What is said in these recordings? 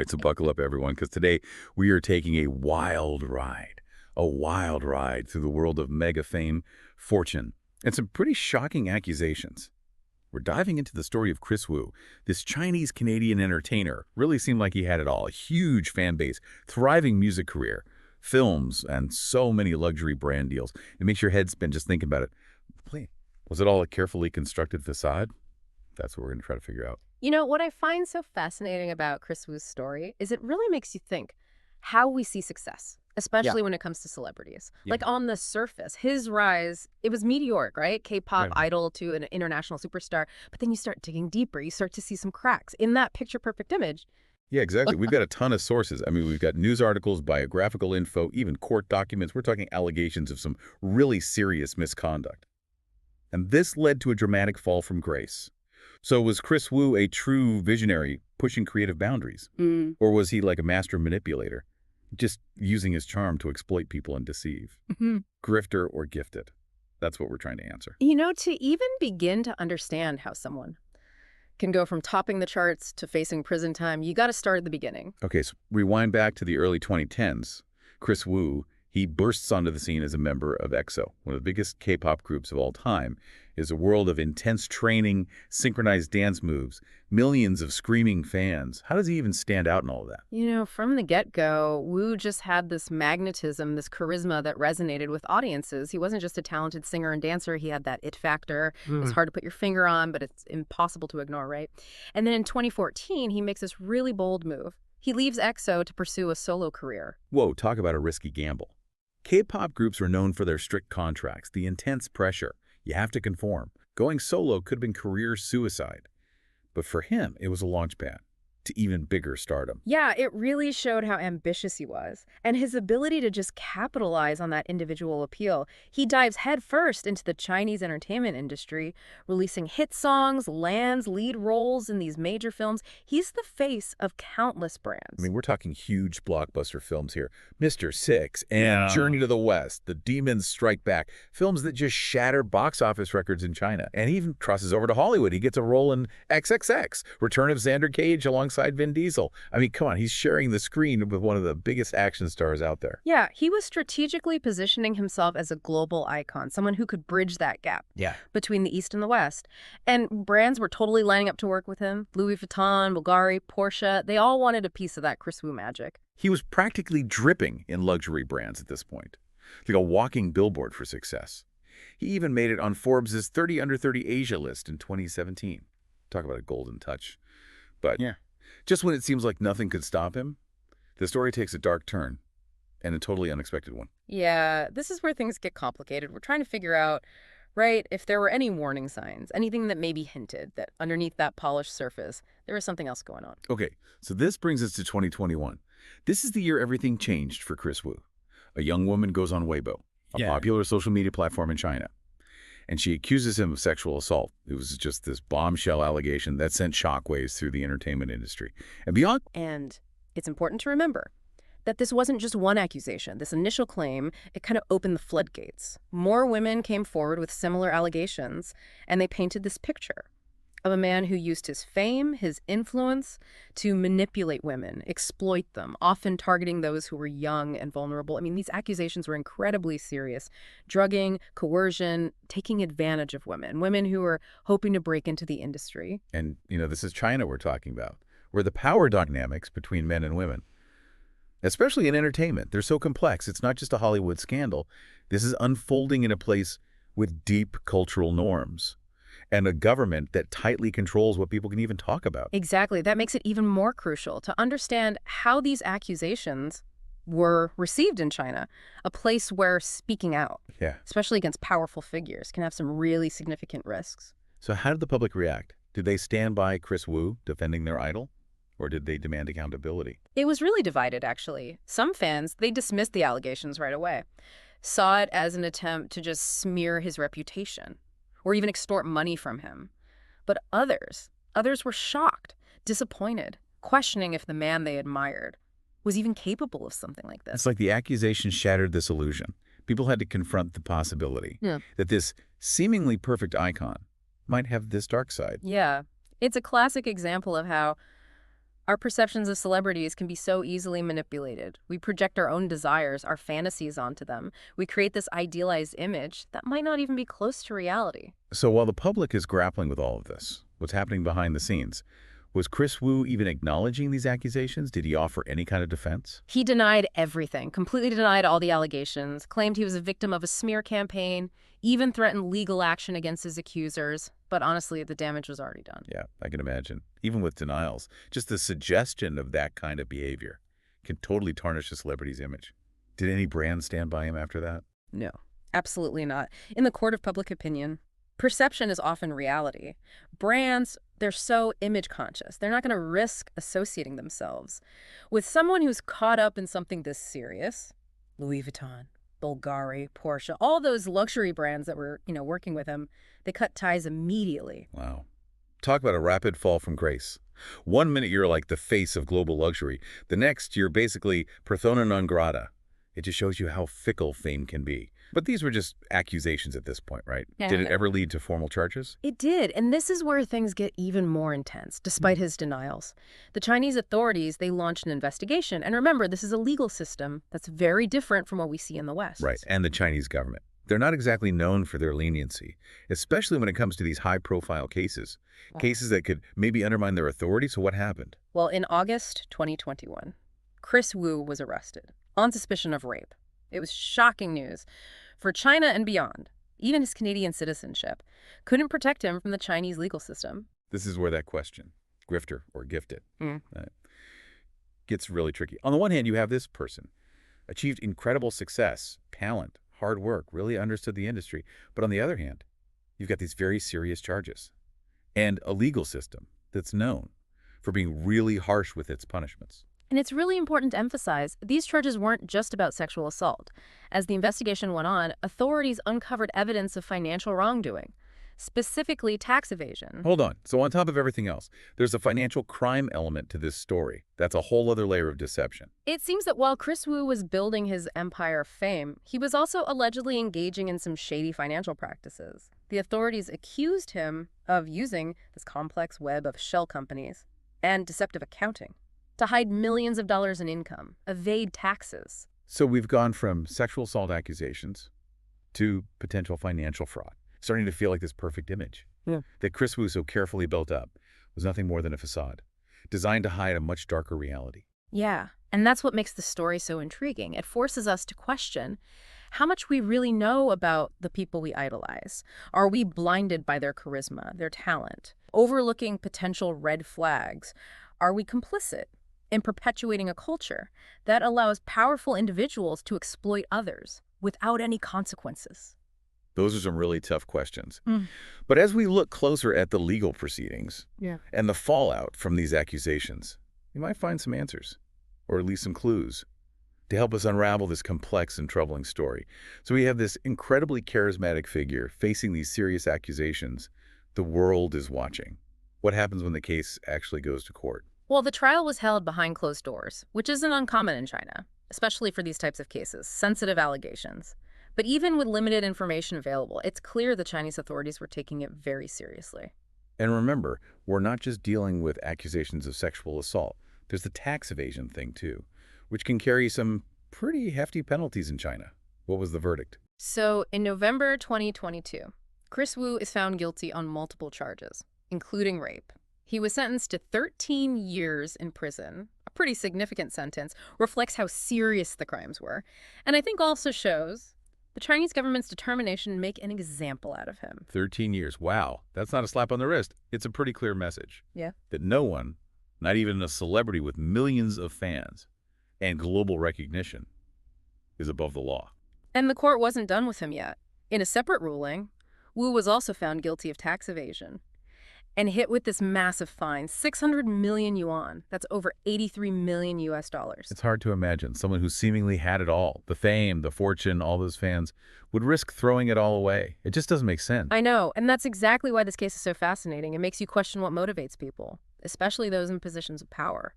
right, so buckle up, everyone, because today we are taking a wild ride through the world of mega fame, fortune, and some pretty shocking accusations. We're diving into the story of Kris Wu, this Chinese-Canadian entertainer. Really seemed like he had it all, a huge fan base, thriving music career, films, and so many luxury brand deals. It makes your head spin just thinking about it. Please, was it all a carefully constructed facade? That's what we're going to try to figure out. You know, what I find so fascinating about Kris Wu's story is it really makes you think how we see success, especially when it comes to celebrities. Yeah. Like on the surface, his rise, it was meteoric, right? K-pop Right. idol to an international superstar. But then you start digging deeper. You start to see some cracks in that picture-perfect image. Yeah, exactly. We've got a ton of sources. I mean, we've got news articles, biographical info, even court documents. We're talking allegations of some really serious misconduct. And this led to a dramatic fall from grace. So was Kris Wu a true visionary pushing creative boundaries? Or was he like a master manipulator, just using his charm to exploit people and deceive? Grifter or gifted? That's what we're trying to answer. You know, to even begin to understand how someone can go from topping the charts to facing prison time, you got to start at the beginning. Okay, so rewind back to the early 2010s. Kris Wu, he bursts onto the scene as a member of EXO, one of the biggest K-pop groups of all time. Is a world of intense training, synchronized dance moves, millions of screaming fans. How does he even stand out in all of that? You know, from the get-go, Wu just had this magnetism, this charisma that resonated with audiences. He wasn't just a talented singer and dancer. He had that it factor. It's hard to put your finger on, but it's impossible to ignore, right? And then in 2014, he makes this really bold move. He leaves EXO to pursue a solo career. Whoa, talk about a risky gamble. K-pop groups are known for their strict contracts, the intense pressure. You have to conform. Going solo could have been career suicide. But for him, it was a launchpad to even bigger stardom. Yeah, it really showed how ambitious he was and his ability to just capitalize on that individual appeal. He dives headfirst into the Chinese entertainment industry, releasing hit songs, lands, lead roles in these major films. He's the face of countless brands. I mean, we're talking huge blockbuster films here. Mr. Six and Journey to the West, The Demons Strike Back, films that just shatter box office records in China. And he even crosses over to Hollywood. He gets a role in XXX, Return of Xander Cage alongside Vin Diesel. I mean, come on, he's sharing the screen with one of the biggest action stars out there. Yeah, he was strategically positioning himself as a global icon, someone who could bridge that gap between the East and the West. And brands were totally lining up to work with him. Louis Vuitton, Bulgari, Porsche, they all wanted a piece of that Kris Wu magic. He was practically dripping in luxury brands at this point, like a walking billboard for success. He even made it on Forbes' 30 Under 30 Asia list in 2017. Talk about a golden touch. But just when it seems like nothing could stop him, the story takes a dark turn, and a totally unexpected one. Yeah, this is where things get complicated. We're trying to figure out, right, if there were any warning signs, anything that maybe hinted that underneath that polished surface, there was something else going on. Okay, so this brings us to 2021. This is the year everything changed for Kris Wu. A young woman goes on Weibo, a popular social media platform in China, and she accuses him of sexual assault. It was just this bombshell allegation that sent shockwaves through the entertainment industry. And beyond... And it's important to remember that this wasn't just one accusation. This initial claim, it kind of opened the floodgates. More women came forward with similar allegations, and they painted this picture of a man who used his fame, his influence, to manipulate women, exploit them, often targeting those who were young and vulnerable. I mean, these accusations were incredibly serious. Drugging, coercion, taking advantage of women who were hoping to break into the industry. And, you know, this is China we're talking about, where the power dynamics between men and women, especially in entertainment, they're so complex. It's not just a Hollywood scandal. This is unfolding in a place with deep cultural norms and a government that tightly controls what people can even talk about. Exactly. That makes it even more crucial to understand how these accusations were received in China, a place where speaking out, especially against powerful figures, can have some really significant risks. So how did the public react? Did they stand by Kris Wu defending their idol? Or did they demand accountability? It was really divided, actually. Some fans, they dismissed the allegations right away, saw it as an attempt to just smear his reputation, or even extort money from him. But others were shocked, disappointed, questioning if the man they admired was even capable of something like this. It's like the accusation shattered this illusion. People had to confront the possibility that this seemingly perfect icon might have this dark side. Yeah, it's a classic example of how Our perceptions of celebrities can be so easily manipulated. We project our own desires, our fantasies onto them. We create this idealized image that might not even be close to reality. So while the public is grappling with all of this, what's happening behind the scenes, was Kris Wu even acknowledging these accusations? Did he offer any kind of defense? He denied everything, completely denied all the allegations, claimed he was a victim of a smear campaign, even threatened legal action against his accusers. But honestly, the damage was already done. Yeah, I can imagine. Even with denials, just the suggestion of that kind of behavior can totally tarnish a celebrity's image. Did any brand stand by him after that? No, absolutely not. In the court of public opinion, perception is often reality. Brands, they're so image conscious. They're not going to risk associating themselves with someone who's caught up in something this serious. Louis Vuitton, Bulgari, Porsche, all those luxury brands that were, working with him, they cut ties immediately. Wow. Talk about a rapid fall from grace. 1 minute you're like the face of global luxury. The next you're basically persona non grata. It just shows you how fickle fame can be. But these were just accusations at this point, right? Yeah. Did it ever lead to formal charges? It did, and this is where things get even more intense, despite his denials. The Chinese authorities, they launched an investigation. And remember, this is a legal system that's very different from what we see in the West. Right, and the Chinese government. They're not exactly known for their leniency, especially when it comes to these high-profile cases. Cases that could maybe undermine their authority. So what happened? Well, in August 2021, Kris Wu was arrested on suspicion of rape. It was shocking news for China and beyond. Even his Canadian citizenship couldn't protect him from the Chinese legal system. This is where that question, grifter or gifted, gets really tricky. On the one hand, you have this person, achieved incredible success, talent, hard work, really understood the industry. But on the other hand, you've got these very serious charges and a legal system that's known for being really harsh with its punishments. And it's really important to emphasize, these charges weren't just about sexual assault. As the investigation went on, authorities uncovered evidence of financial wrongdoing, specifically tax evasion. Hold on. So on top of everything else, there's a financial crime element to this story. That's a whole other layer of deception. It seems that while Kris Wu was building his empire of fame, he was also allegedly engaging in some shady financial practices. The authorities accused him of using this complex web of shell companies and deceptive accounting to hide millions of dollars in income, evade taxes. So we've gone from sexual assault accusations to potential financial fraud, starting to feel like this perfect image that Kris Wu so carefully built up was nothing more than a facade, designed to hide a much darker reality. Yeah, and that's what makes the story so intriguing. It forces us to question how much we really know about the people we idolize. Are we blinded by their charisma, their talent, overlooking potential red flags? Are we complicit in perpetuating a culture that allows powerful individuals to exploit others without any consequences? Those are some really tough questions. But as we look closer at the legal proceedings and the fallout from these accusations, you might find some answers, or at least some clues, to help us unravel this complex and troubling story. So we have this incredibly charismatic figure facing these serious accusations. The world is watching. What happens when the case actually goes to court? Well, the trial was held behind closed doors, which isn't uncommon in China, especially for these types of cases, sensitive allegations. But even with limited information available, it's clear the Chinese authorities were taking it very seriously. And remember, we're not just dealing with accusations of sexual assault. There's the tax evasion thing, too, which can carry some pretty hefty penalties in China. What was the verdict? So in November 2022, Kris Wu is found guilty on multiple charges, including rape. He was sentenced to 13 years in prison. A pretty significant sentence, reflects how serious the crimes were, and I think also shows the Chinese government's determination to make an example out of him. 13 years. Wow. That's not a slap on the wrist. It's a pretty clear message. Yeah. That no one, not even a celebrity with millions of fans and global recognition, is above the law. And the court wasn't done with him yet. In a separate ruling, Wu was also found guilty of tax evasion and hit with this massive fine, 600 million yuan. That's over 83 million US dollars. It's hard to imagine someone who seemingly had it all, the fame, the fortune, all those fans, would risk throwing it all away. It just doesn't make sense. I know, and that's exactly why this case is so fascinating. It makes you question what motivates people, especially those in positions of power.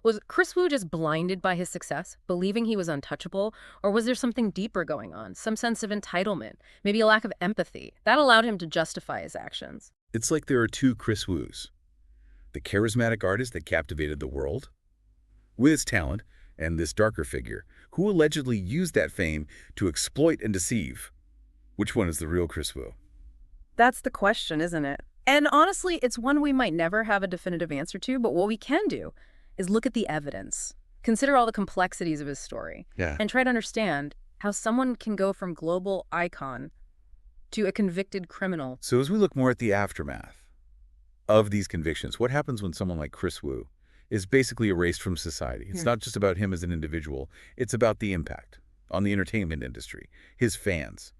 Was Kris Wu just blinded by his success, believing he was untouchable, or was there something deeper going on, some sense of entitlement, maybe a lack of empathy, that allowed him to justify his actions? It's like there are two Kris Wus. the charismatic artist that captivated the world, with his talent, and this darker figure, who allegedly used that fame to exploit and deceive. Which one is the real Kris Wu? That's the question, isn't it? And honestly, it's one we might never have a definitive answer to, but what we can do is look at the evidence, consider all the complexities of his story, and try to understand how someone can go from global icon to a convicted criminal. So as we look more at the aftermath of these convictions, what happens when someone like Kris Wu is basically erased from society? It's not just about him as an individual, it's about the impact on the entertainment industry, his fans,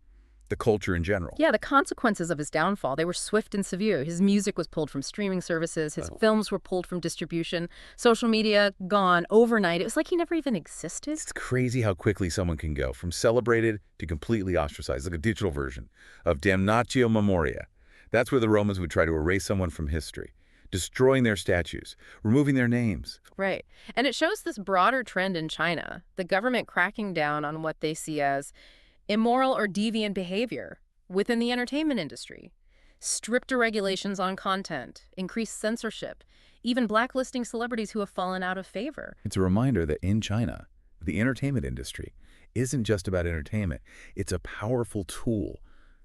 the culture in general. Yeah, the consequences of his downfall, they were swift and severe. His music was pulled from streaming services. His films were pulled from distribution. Social media, gone overnight. It was like he never even existed. It's crazy how quickly someone can go from celebrated to completely ostracized, like a digital version of damnatio memoria. That's where the Romans would try to erase someone from history, destroying their statues, removing their names. Right. And it shows this broader trend in China, the government cracking down on what they see as immoral or deviant behavior within the entertainment industry, stricter regulations on content, increased censorship, even blacklisting celebrities who have fallen out of favor. It's a reminder that in China, the entertainment industry isn't just about entertainment. It's a powerful tool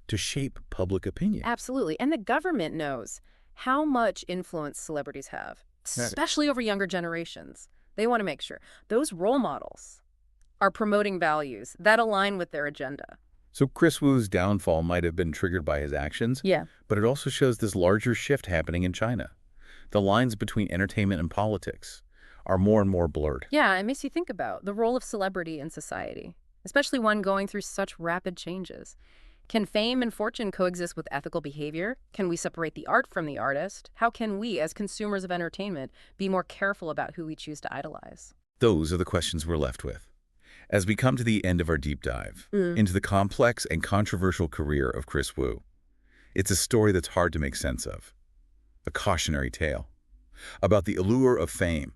to shape public opinion. Absolutely. And the government knows how much influence celebrities have, especially over younger generations. They want to make sure those role models are promoting values that align with their agenda. So Kris Wu's downfall might have been triggered by his actions, but it also shows this larger shift happening in China. The lines between entertainment and politics are more and more blurred. Yeah, it makes you think about the role of celebrity in society, especially one going through such rapid changes. Can fame and fortune coexist with ethical behavior? Can we separate the art from the artist? How can we, as consumers of entertainment, be more careful about who we choose to idolize? Those are the questions we're left with as we come to the end of our deep dive into the complex and controversial career of Kris Wu. It's a story that's hard to make sense of, a cautionary tale about the allure of fame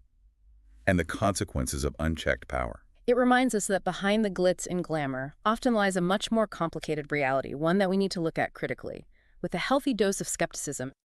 and the consequences of unchecked power. It reminds us that behind the glitz and glamour often lies a much more complicated reality, one that we need to look at critically, with a healthy dose of skepticism